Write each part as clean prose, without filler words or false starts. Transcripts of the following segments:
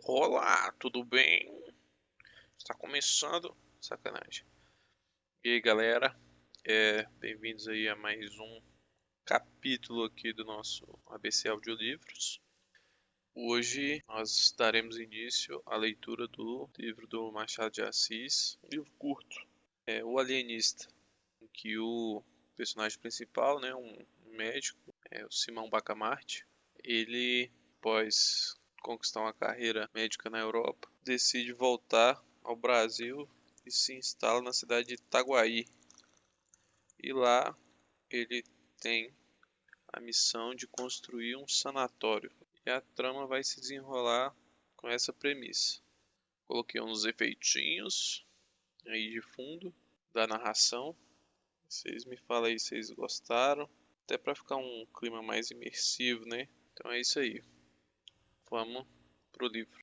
Olá, tudo bem? Está começando, sacanagem. E aí, galera, bem-vindos aí a mais um capítulo aqui do nosso ABC Audiolivros. Hoje nós daremos início à leitura do livro do Machado de Assis, um livro curto, O Alienista, em que o personagem principal, né, um médico, o Simão Bacamarte, ele, após conquistar uma carreira médica na Europa, decide voltar ao Brasil e se instala na cidade de Itaguaí. E lá ele tem a missão de construir um sanatório. E a trama vai se desenrolar com essa premissa. Coloquei uns efeitinhos aí de fundo da narração. Vocês me falam aí se vocês gostaram. Até para ficar um clima mais imersivo, né? Então é isso aí. Vamos pro livro.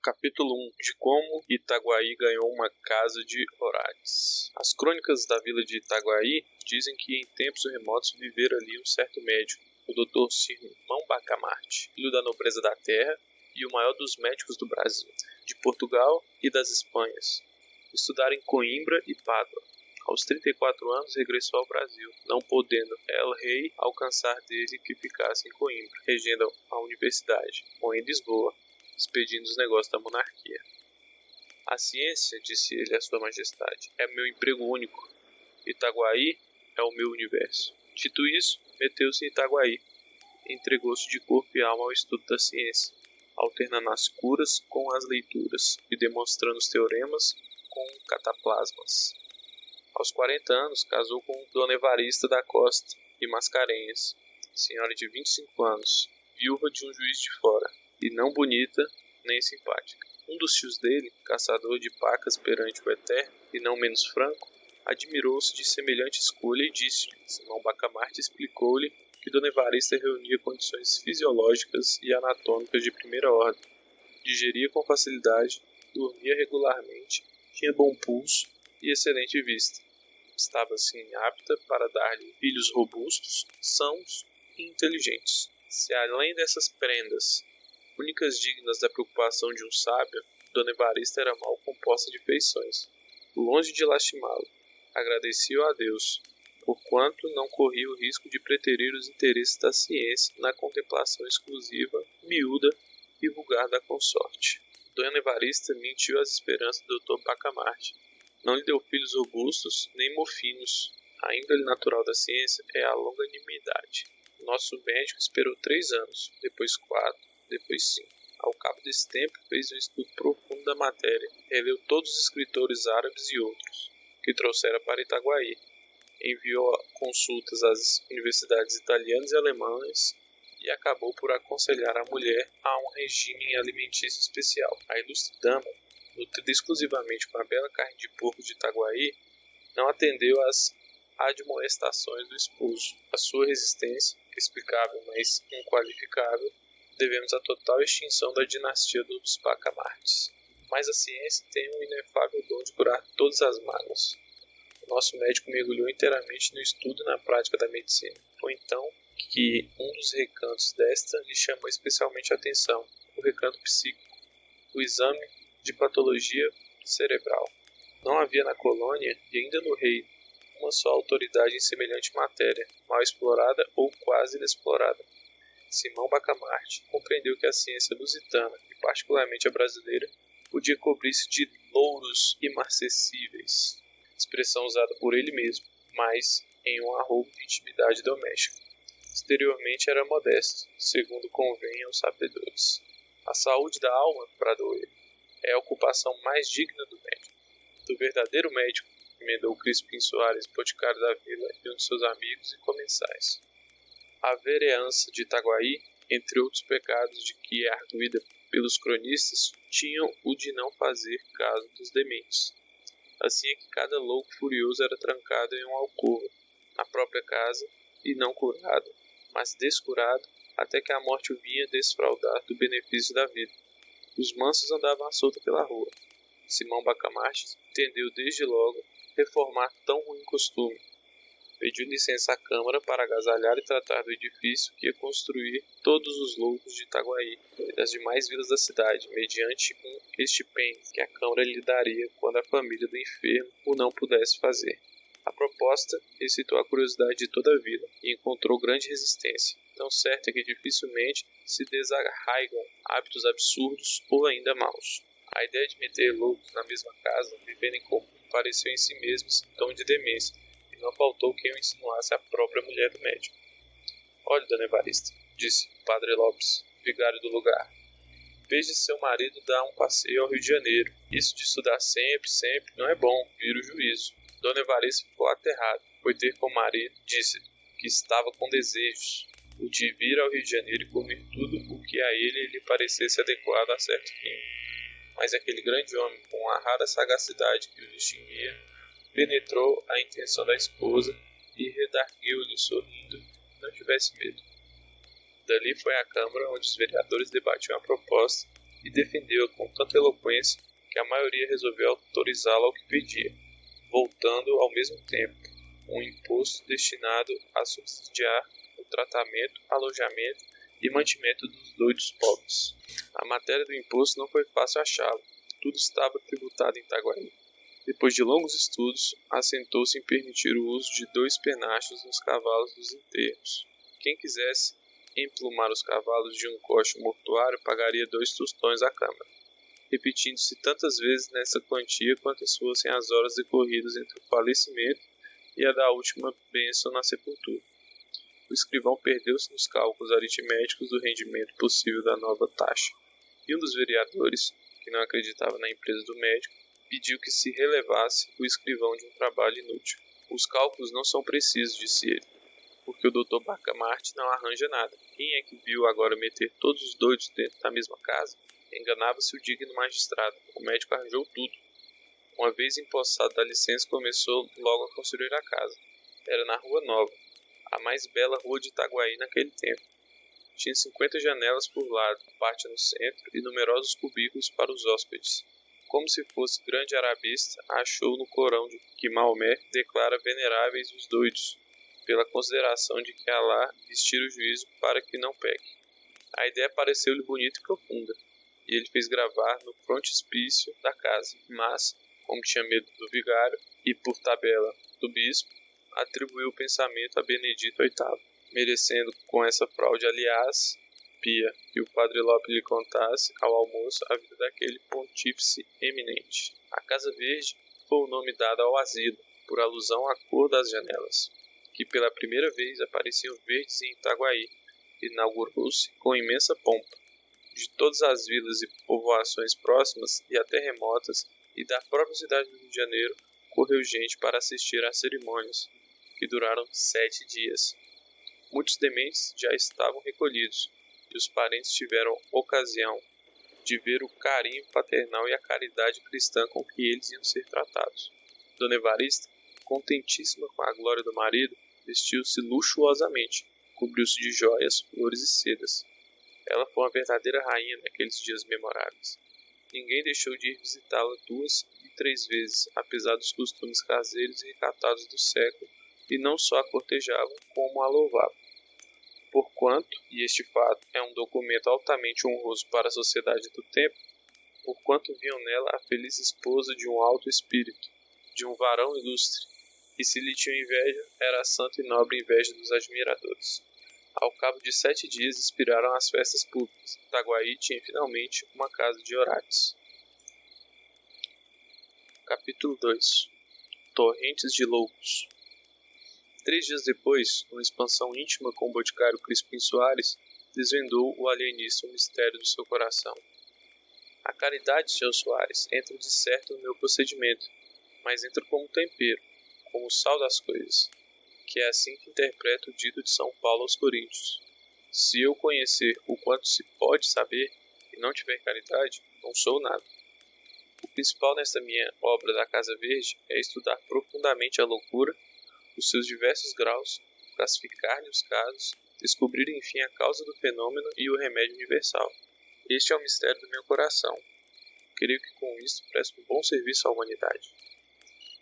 Capítulo 1. De como Itaguaí ganhou uma casa de Horários. As crônicas da vila de Itaguaí dizem que em tempos remotos vivera ali um certo médico, o Dr. Simão Bacamarte, filho da nobreza da terra e o maior dos médicos do Brasil, de Portugal e das Espanhas. Estudara em Coimbra e Pádua. Aos 34 anos regressou ao Brasil, não podendo El Rei alcançar dele que ficasse em Coimbra, regendo a universidade, ou em Lisboa, expedindo os negócios da monarquia. A ciência, disse ele a sua majestade, é meu emprego único. Itaguaí é o meu universo. Dito isso, meteu-se em Itaguaí. Entregou-se de corpo e alma ao estudo da ciência, alternando as curas com as leituras e demonstrando os teoremas com cataplasmas. Aos 40 anos, casou com Dona Evarista da Costa e Mascarenhas, senhora de 25 anos, viúva de um juiz de fora, e não bonita nem simpática. Um dos tios dele, caçador de pacas perante o eterno e não menos franco, admirou-se de semelhante escolha e disse-lhe. Simão Bacamarte explicou-lhe que Dona Evarista reunia condições fisiológicas e anatômicas de primeira ordem, digeria com facilidade, dormia regularmente, tinha bom pulso e excelente vista. Estava assim apta para dar-lhe filhos robustos, sãos e inteligentes. Se além dessas prendas, únicas dignas da preocupação de um sábio, Dona Evarista era mal composta de feições. Longe de lastimá-lo, agradecia a Deus, porquanto não corria o risco de preterir os interesses da ciência na contemplação exclusiva, miúda e vulgar da consorte. Dona Evarista mentiu às esperanças do Dr. Bacamarte. Não lhe deu filhos robustos nem mofinos. A índole natural da ciência é a longanimidade. Nosso médico esperou 3 anos, depois 4, depois 5. Ao cabo desse tempo, fez um estudo profundo da matéria, releu todos os escritores árabes e outros, que trouxera para Itaguaí. Enviou consultas às universidades italianas e alemãs e acabou por aconselhar a mulher a um regime alimentício especial. A ilustre dama, nutrida exclusivamente com a bela carne de porco de Itaguaí, não atendeu às admoestações do esposo. A sua resistência, explicável mas inqualificável, devemos à total extinção da dinastia dos Bacamartes. Mas a ciência tem um inefável dom de curar todas as mágoas. O nosso médico mergulhou inteiramente no estudo e na prática da medicina. Foi então que um dos recantos desta lhe chamou especialmente a atenção, o recanto psíquico, o exame de patologia cerebral. Não havia na colônia, e ainda no reino, uma só autoridade em semelhante matéria, mal explorada ou quase inexplorada. Simão Bacamarte compreendeu que a ciência lusitana, e particularmente a brasileira, podia cobrir-se de louros imarcessíveis, expressão usada por ele mesmo, mas em um arrobo de intimidade doméstica. Exteriormente era modesto, segundo convém aos sabedores. A saúde da alma, bradou ele, é a ocupação mais digna do médico. Do verdadeiro médico, emendou Crispim Soares, boticário da vila e um de seus amigos e comensais. A vereança de Itaguaí, entre outros pecados de que é arguida pelos cronistas, tinham o de não fazer caso dos dementes. Assim é que cada louco furioso era trancado em uma alcova, na própria casa, e não curado, mas descurado, até que a morte o vinha desfraudar do benefício da vida. Os mansos andavam à solta pela rua. Simão Bacamarte entendeu desde logo reformar tão ruim costume. pediu licença à Câmara para agasalhar e tratar do edifício que ia construir todos os loucos de Itaguaí e das demais vilas da cidade, mediante um estipêndio que a Câmara lhe daria quando a família do enfermo o não pudesse fazer. A proposta excitou a curiosidade de toda a vila e encontrou grande resistência. Tão certo é que dificilmente se desarraigam hábitos absurdos ou ainda maus. A ideia de meter loucos na mesma casa, vivendo em comum, pareceu em si mesmo sintoma de demência, e não faltou quem o insinuasse à própria mulher do médico. Olhe, Dona Evarista, disse o Padre Lopes, vigário do lugar. Veja se seu marido dá um passeio ao Rio de Janeiro. Isso de estudar sempre, não é bom, vira o juízo. Dona Evarista ficou aterrada, foi ter com o marido, disse que estava com desejos, o de vir ao Rio de Janeiro e comer tudo o que a ele lhe parecesse adequado a certo fim. Mas aquele grande homem, com a rara sagacidade que o distinguia, penetrou a intenção da esposa e redarguiu-lhe sorrindo que não tivesse medo. Dali foi à Câmara, onde os vereadores debatiam a proposta e defendeu-a com tanta eloquência que a maioria resolveu autorizá-la ao que pedia, voltando ao mesmo tempo um imposto destinado a subsidiar o tratamento, alojamento e mantimento dos doidos pobres. A matéria do imposto não foi fácil achá-lo. Tudo estava tributado em Itaguaí. Depois de longos estudos, assentou-se em permitir o uso de 2 pennachos nos cavalos dos enterros. Quem quisesse emplumar os cavalos de um coche mortuário pagaria 2 tostões à Câmara, repetindo-se tantas vezes nessa quantia quantas fossem as horas decorridas entre o falecimento e a da última bênção na sepultura. O escrivão perdeu-se nos cálculos aritméticos do rendimento possível da nova taxa, e um dos vereadores, que não acreditava na empresa do médico, pediu que se relevasse o escrivão de um trabalho inútil. Os cálculos não são precisos, disse ele, porque o Dr. Bacamarte não arranja nada. Quem é que viu agora meter todos os doidos dentro da mesma casa? Enganava-se o digno magistrado. O médico arranjou tudo. Uma vez empossado da licença, começou logo a construir a casa. Era na Rua Nova, a mais bela rua de Itaguaí naquele tempo. Tinha 50 janelas por lado, parte no centro e numerosos cubículos para os hóspedes. Como se fosse grande arabista, achou no Corão de que Maomé declara veneráveis os doidos, pela consideração de que Alá lhes tira o juízo para que não peque. A ideia pareceu-lhe bonita e profunda, e ele fez gravar no frontispício da casa, mas, como tinha medo do vigário e, por tabela, do bispo, atribuiu o pensamento a Benedito VIII, merecendo com essa fraude, aliás, pia, que o Padre Lopes lhe contasse ao almoço a vida daquele pontífice eminente. A Casa Verde foi o nome dado ao asilo, por alusão à cor das janelas, que pela primeira vez apareciam verdes em Itaguaí. Inaugurou-se com imensa pompa. De todas as vilas e povoações próximas e até remotas, e da própria cidade do Rio de Janeiro, correu gente para assistir às cerimônias, que duraram 7 dias. Muitos dementes já estavam recolhidos, e os parentes tiveram ocasião de ver o carinho paternal e a caridade cristã com que eles iam ser tratados. Dona Evarista, contentíssima com a glória do marido, vestiu-se luxuosamente, cobriu-se de joias, flores e sedas. Ela foi uma verdadeira rainha naqueles dias memoráveis. Ninguém deixou de ir visitá-la 2 e 3 vezes, apesar dos costumes caseiros e recatados do século, e não só a cortejavam, como a louvavam. Porquanto, e este fato é um documento altamente honroso para a sociedade do tempo, porquanto viam nela a feliz esposa de um alto espírito, de um varão ilustre, e se lhe tinham inveja, era a santa e nobre inveja dos admiradores. Ao cabo de 7 dias expiraram as festas públicas. Itaguaí tinha finalmente uma casa de horários. Capítulo 2. Torrentes de loucos. 3 dias depois, numa expansão íntima com o boticário Crispim Soares, desvendou o alienista o mistério do seu coração. A caridade, Sr. Soares, entra de certo no meu procedimento, mas entra como tempero, como o sal das coisas, que é assim que interpreta o dito de São Paulo aos Coríntios. Se eu conhecer o quanto se pode saber e não tiver caridade, não sou nada. O principal nesta minha obra da Casa Verde é estudar profundamente a loucura, os seus diversos graus, classificar-lhe os casos, descobrir enfim a causa do fenômeno e o remédio universal. Este é o mistério do meu coração. Creio que com isto presto um bom serviço à humanidade.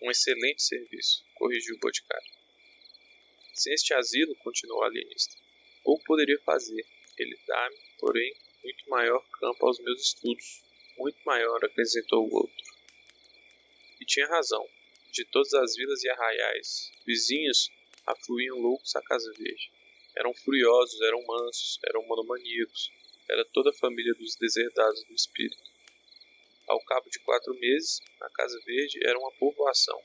Um excelente serviço, corrigiu o boticário. Sem este asilo, continuou o alienista, pouco poderia fazer. Ele dá-me, porém, muito maior campo aos meus estudos. Muito maior, acrescentou o outro. E tinha razão. De todas as vilas e arraiais vizinhos afluíam loucos à Casa Verde. Eram furiosos, eram mansos, eram monomaníacos. Era toda a família dos deserdados do espírito. Ao cabo de 4 meses, a Casa Verde era uma povoação.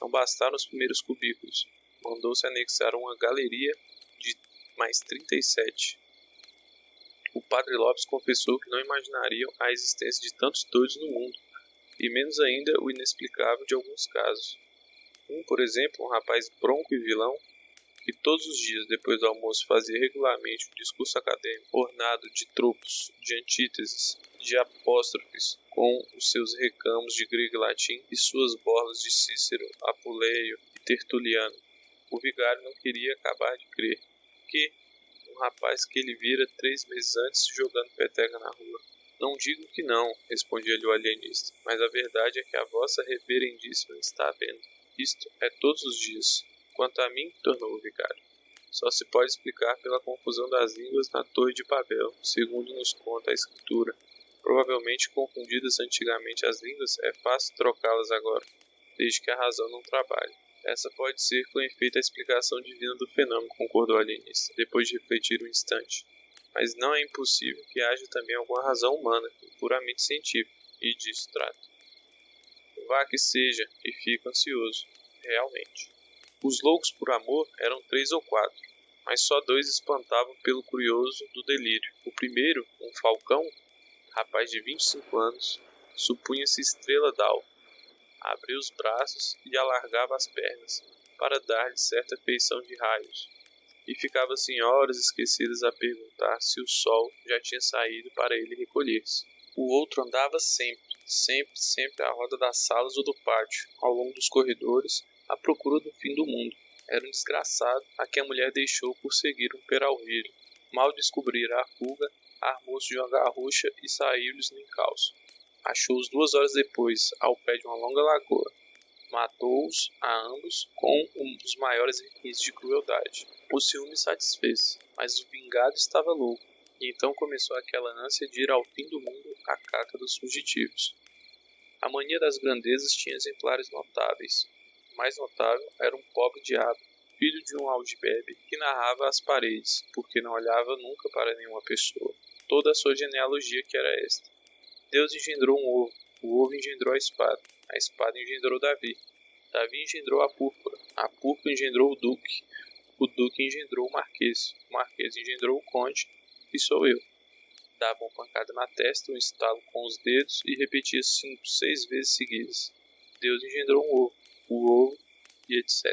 Não bastaram os primeiros cubículos. Mandou-se anexar uma galeria de mais 37. O padre Lopes confessou que não imaginariam a existência de tantos doidos no mundo, e menos ainda o inexplicável de alguns casos. Por exemplo, um rapaz bronco e vilão, que todos os dias depois do almoço fazia regularmente um discurso acadêmico ornado de tropos, de antíteses, de apóstrofes, com os seus recamos de grego e latim e suas borlas de Cícero, Apuleio e Tertuliano. O vigário não queria acabar de crer que um rapaz que ele vira 3 meses antes jogando peteca na rua. Não digo que não, respondia-lhe o alienista, mas a verdade é que a vossa reverendíssima está vendo. Isto é todos os dias. Quanto a mim, tornou o vigário, só se pode explicar pela confusão das línguas na Torre de Babel, segundo nos conta a Escritura. Provavelmente confundidas antigamente as línguas, é fácil trocá-las agora, desde que a razão não trabalhe. Essa pode ser com efeito a explicação divina do fenômeno, concordou o alienista, depois de refletir um instante. Mas não é impossível que haja também alguma razão humana, puramente científica, e disso trata. Vá que seja, e fico ansioso, realmente. Os loucos por amor eram 3 ou 4, mas só 2 espantavam pelo curioso do delírio. O primeiro, um falcão, rapaz de 25 anos, supunha-se estrela d'alva. Abria os braços e alargava as pernas, para dar-lhe certa feição de raios, e ficava assim horas esquecidas a perguntar se o sol já tinha saído para ele recolher-se. O outro andava sempre à roda das salas ou do pátio, ao longo dos corredores, à procura do fim do mundo. Era um desgraçado a que a mulher deixou por seguir um peralvilho. Mal descobrira a fuga, armou-se de uma garrucha e saiu-lhes no encalço. Achou-os 2 horas depois, ao pé de uma longa lagoa. Matou-os a ambos com um dos maiores requintes de crueldade. O ciúme satisfez, mas o vingado estava louco, e então começou aquela ânsia de ir ao fim do mundo à caca dos fugitivos. A mania das grandezas tinha exemplares notáveis. O mais notável era um pobre diabo, filho de um algibebe, que narrava às paredes, porque não olhava nunca para nenhuma pessoa. Toda a sua genealogia que era esta. Deus engendrou um ovo, o ovo engendrou a espada engendrou Davi engendrou a púrpura engendrou o duque engendrou o marquês engendrou o conde, que sou eu. Dava uma pancada na testa, um estalo com os dedos e repetia 5, 6 vezes seguidas. Deus engendrou um ovo, o ovo, e etc.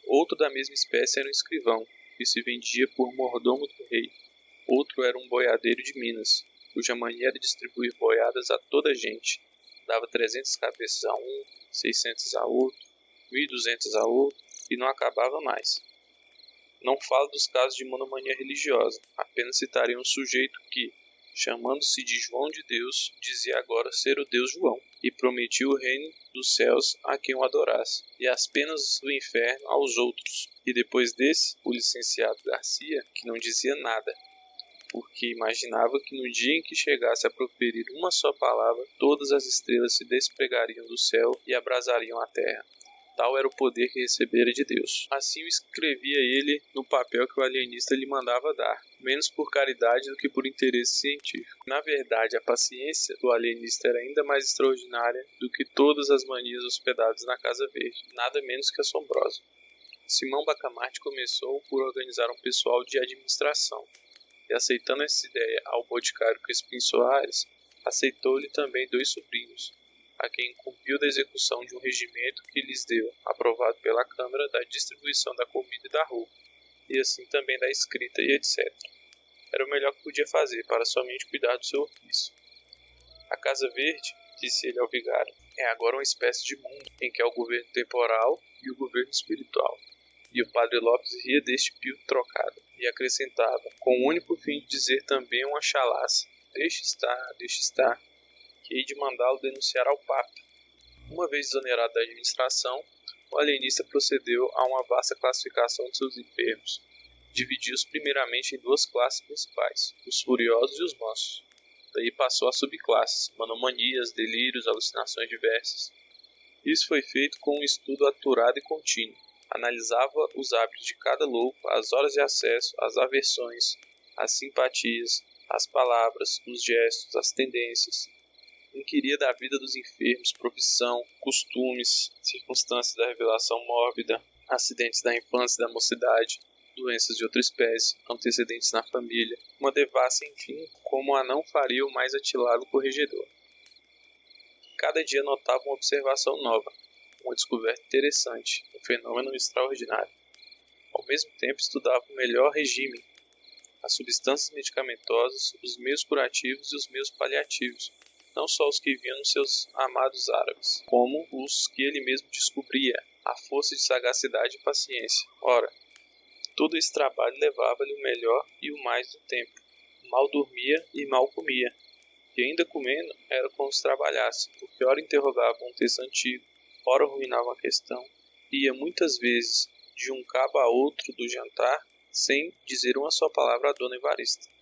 Outro da mesma espécie era um escrivão, que se vendia por mordomo do rei. Outro era um boiadeiro de Minas, cuja mania era distribuir boiadas a toda a gente. Dava 300 cabeças a um, 600 a outro, 1.200 a outro, e não acabava mais. Não falo dos casos de monomania religiosa, apenas citarei um sujeito que, chamando-se de João de Deus, dizia agora ser o Deus João, e prometia o reino dos céus a quem o adorasse, e as penas do inferno aos outros. E depois desse, o licenciado Garcia, que não dizia nada, porque imaginava que no dia em que chegasse a proferir uma só palavra, todas as estrelas se despregariam do céu e abrasariam a terra. Tal era o poder que recebera de Deus. Assim o escrevia ele no papel que o alienista lhe mandava dar, menos por caridade do que por interesse científico. Na verdade, a paciência do alienista era ainda mais extraordinária do que todas as manias hospedadas na Casa Verde, nada menos que assombrosa. Simão Bacamarte começou por organizar um pessoal de administração, e aceitando essa ideia ao boticário Crispim Soares, aceitou-lhe também 2 sobrinhos, a quem incumbiu da execução de um regimento que lhes deu, aprovado pela Câmara, da distribuição da comida e da roupa, e assim também da escrita e etc. Era o melhor que podia fazer para somente cuidar do seu ofício. A Casa Verde, disse ele ao vigário, é agora uma espécie de mundo em que há o governo temporal e o governo espiritual. E o padre Lopes ria deste pio trocado, e acrescentava, com o único fim de dizer também uma chalaça: deixe estar, que hei de mandá-lo denunciar ao Papa. Uma vez exonerado da administração, o alienista procedeu a uma vasta classificação de seus enfermos. Dividiu-os primeiramente em duas classes principais, os furiosos e os mansos. Daí passou a subclasses, monomanias, delírios, alucinações diversas. Isso foi feito com um estudo aturado e contínuo. Analisava os hábitos de cada louco, as horas de acesso, as aversões, as simpatias, as palavras, os gestos, as tendências. Inquiria da vida dos enfermos, profissão, costumes, circunstâncias da revelação mórbida, acidentes da infância e da mocidade, doenças de outra espécie, antecedentes na família, uma devassa, enfim, como a não faria o mais atilado corregedor. Cada dia notava uma observação nova, uma descoberta interessante, um fenômeno extraordinário. Ao mesmo tempo estudava o melhor regime, as substâncias medicamentosas, os meios curativos e os meios paliativos, não só os que vinham nos seus amados árabes, como os que ele mesmo descobria, à força de sagacidade e paciência. Ora, todo esse trabalho levava-lhe o melhor e o mais do tempo. Mal dormia e mal comia, e ainda comendo era como se trabalhasse, porque ora interrogava um texto antigo, ora ruminava uma questão, e ia muitas vezes de um cabo a outro do jantar, sem dizer uma só palavra à dona Evarista.